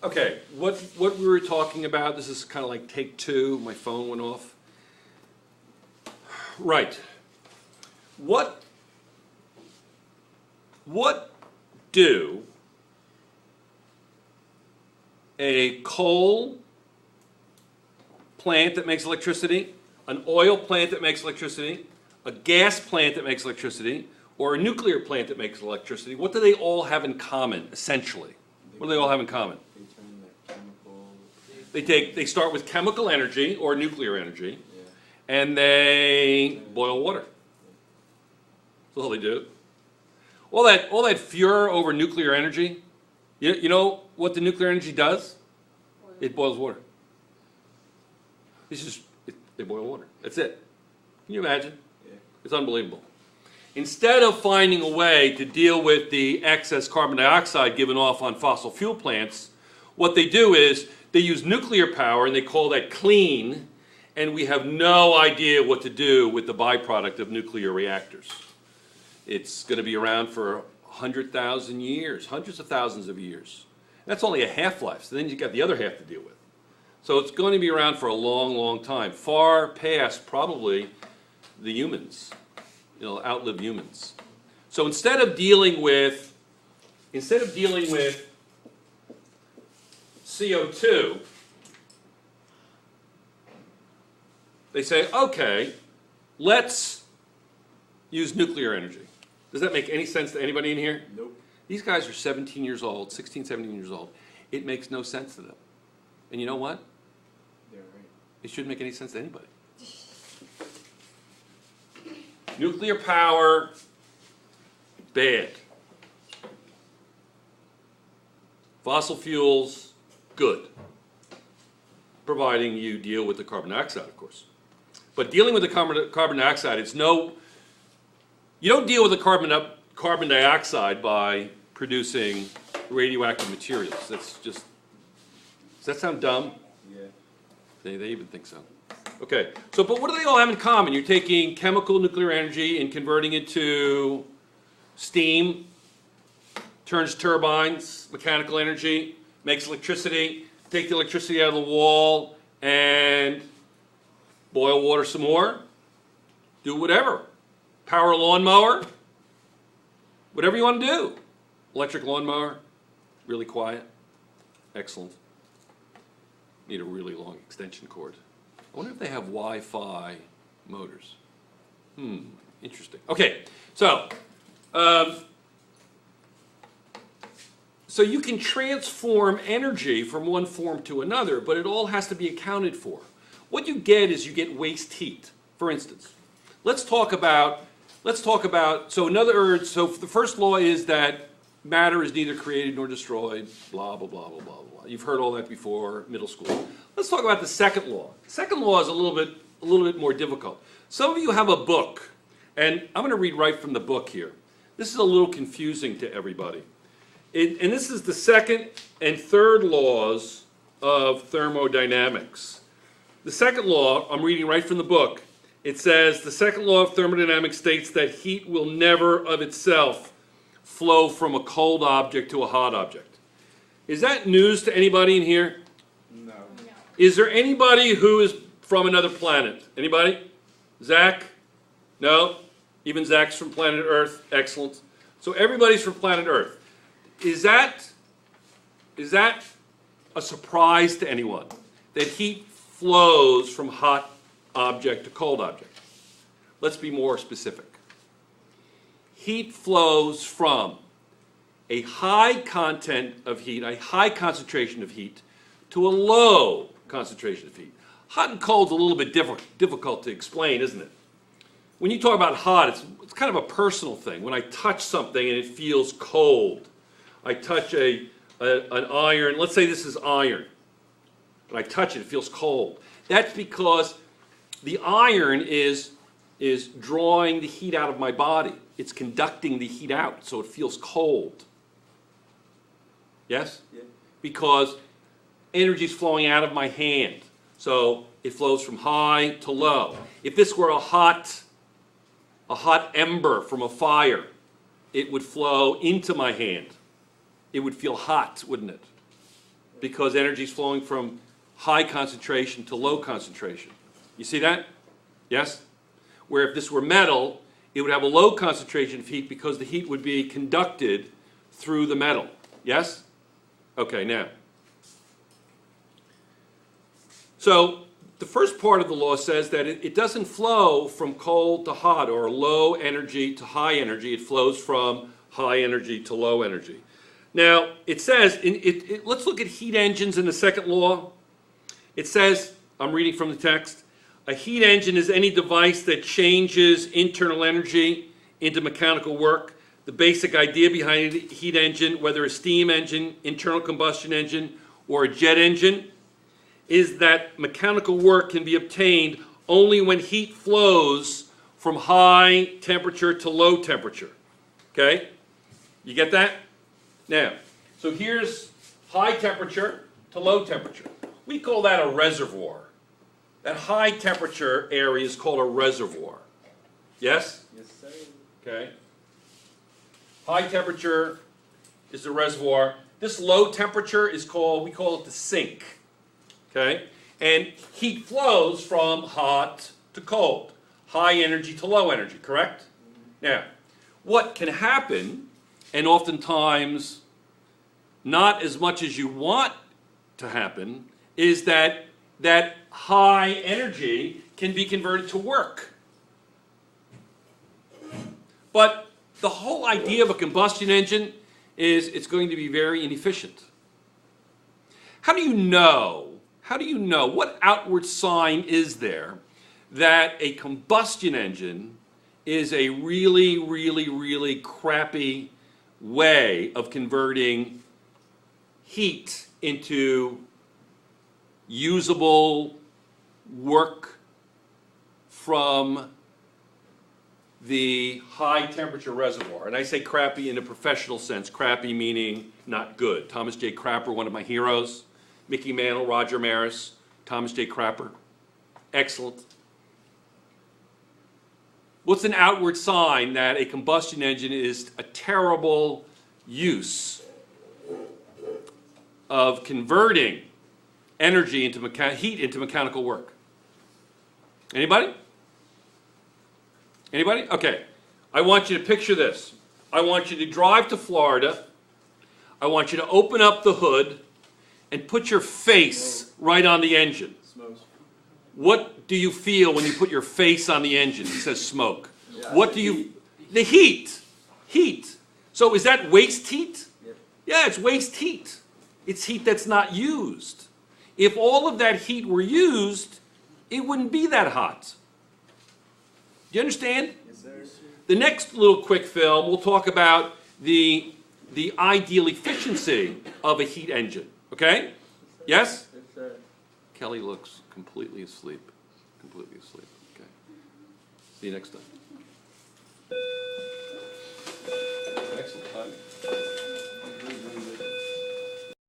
Okay, what we were talking about, this is kind of like take two, my phone went off. Right. What do a coal plant that makes electricity, an oil plant that makes electricity, a gas plant that makes electricity, or a nuclear plant that makes electricity, what do they all have in common, essentially? What do they all have in common? They start with chemical energy or nuclear energy, and they boil water. That's all they do. All that furor over nuclear energy, you know what the nuclear energy does? It boils water. They boil water. That's it. Can you imagine? It's unbelievable. Instead of finding a way to deal with the excess carbon dioxide given off on fossil fuel plants, what they do is they use nuclear power and they call that clean, and we have no idea what to do with the byproduct of nuclear reactors. It's going to be around for 100,000 years, hundreds of thousands of years. That's only a half-life, so then you've got the other half to deal with. So it's going to be around for a long, long time, far past probably the humans, outlive humans. So instead of dealing with CO2, they say, okay, let's use nuclear energy. Does that make any sense to anybody in here? Nope. These guys are 17 years old, 16, 17 years old. It makes no sense to them. And you know what? They're right. It shouldn't make any sense to anybody. Nuclear power, bad. Fossil fuels, good. Providing you deal with the carbon dioxide, of course. But dealing with the carbon dioxide, you don't deal with the carbon dioxide by producing radioactive materials. Does that sound dumb? Yeah. They even think so. Okay, but what do they all have in common? You're taking chemical nuclear energy and converting it to steam, turns turbines, mechanical energy, makes electricity, take the electricity out of the wall and boil water some more, do whatever. Power a lawnmower, whatever you want to do. Electric lawnmower, really quiet, excellent. Need a really long extension cord. I wonder if they have Wi-Fi motors. Interesting. Okay, so you can transform energy from one form to another, but it all has to be accounted for. What you get is you get waste heat. For instance, let's talk about, so in other words, so the first law is that matter is neither created nor destroyed, blah, blah, blah, blah, blah, blah. You've heard all that before, middle school. Let's talk about the second law. The second law is a little bit more difficult. Some of you have a book, and I'm going to read right from the book here. This is a little confusing to everybody. And this is the second and third laws of thermodynamics. The second law, I'm reading right from the book. It says, the second law of thermodynamics states that heat will never of itself flow from a cold object to a hot object. Is that news to anybody in here? No. Is there anybody who is from another planet? Anybody? Zach? No? Even Zach's from planet Earth? Excellent. So everybody's from planet Earth. Is that a surprise to anyone? That heat flows from hot object to cold object? Let's be more specific. Heat flows from a high content of heat, a high concentration of heat, to a low concentration of heat. Hot and cold is a little bit difficult to explain, isn't it? When you talk about hot, it's kind of a personal thing. When I touch something and it feels cold, I touch an iron, let's say this is iron. When I touch it, it feels cold. That's because the iron is drawing the heat out of my body. It's conducting the heat out, so it feels cold. Yes? Yeah. Because energy is flowing out of my hand. So it flows from high to low. If this were a hot ember from a fire, it would flow into my hand. It would feel hot, wouldn't it? because energy is flowing from high concentration to low concentration. You see that? Yes? Where if this were metal, it would have a low concentration of heat because the heat would be conducted through the metal. Yes? Okay, now. So the first part of the law says that it doesn't flow from cold to hot or low energy to high energy. It flows from high energy to low energy. Now, it says, let's look at heat engines in the second law. It says, I'm reading from the text, a heat engine is any device that changes internal energy into mechanical work. The basic idea behind a heat engine, whether a steam engine, internal combustion engine, or a jet engine, is that mechanical work can be obtained only when heat flows from high temperature to low temperature. Okay? You get that? Now, so here's high temperature to low temperature. We call that a reservoir. That high temperature area is called a reservoir. Yes? Yes, sir. Okay. High temperature is the reservoir. This low temperature is called, we call it the sink. Okay? And heat flows from hot to cold. High energy to low energy, correct? Now, what can happen, and oftentimes not as much as you want to happen, is that high energy can be converted to work. But the whole idea of a combustion engine is it's going to be very inefficient. How do you know, what outward sign is there that a combustion engine is a really, really, really crappy way of converting heat into usable work from the high temperature reservoir? And I say crappy in a professional sense, crappy meaning not good. Thomas J. Crapper, one of my heroes, Mickey Mantle, Roger Maris, Thomas J. Crapper, excellent. What's an outward sign that a combustion engine is a terrible use of converting energy into heat into mechanical work? Anybody? Anybody? Okay. I want you to picture this. I want you to drive to Florida. I want you to open up the hood and put your face right on the engine. Smokes. What do you feel when you put your face on the engine? It says smoke. Yeah, What do you... The heat. Heat. So is that waste heat? Yep. Yeah, it's waste heat. It's heat that's not used. If all of that heat were used, it wouldn't be that hot. Do you understand? Yes, sir. The next little quick film, we'll talk about the ideal efficiency of a heat engine. Okay? Yes? Yes, sir. Kelly looks completely asleep. Completely asleep. Okay. See you next time. Excellent timing.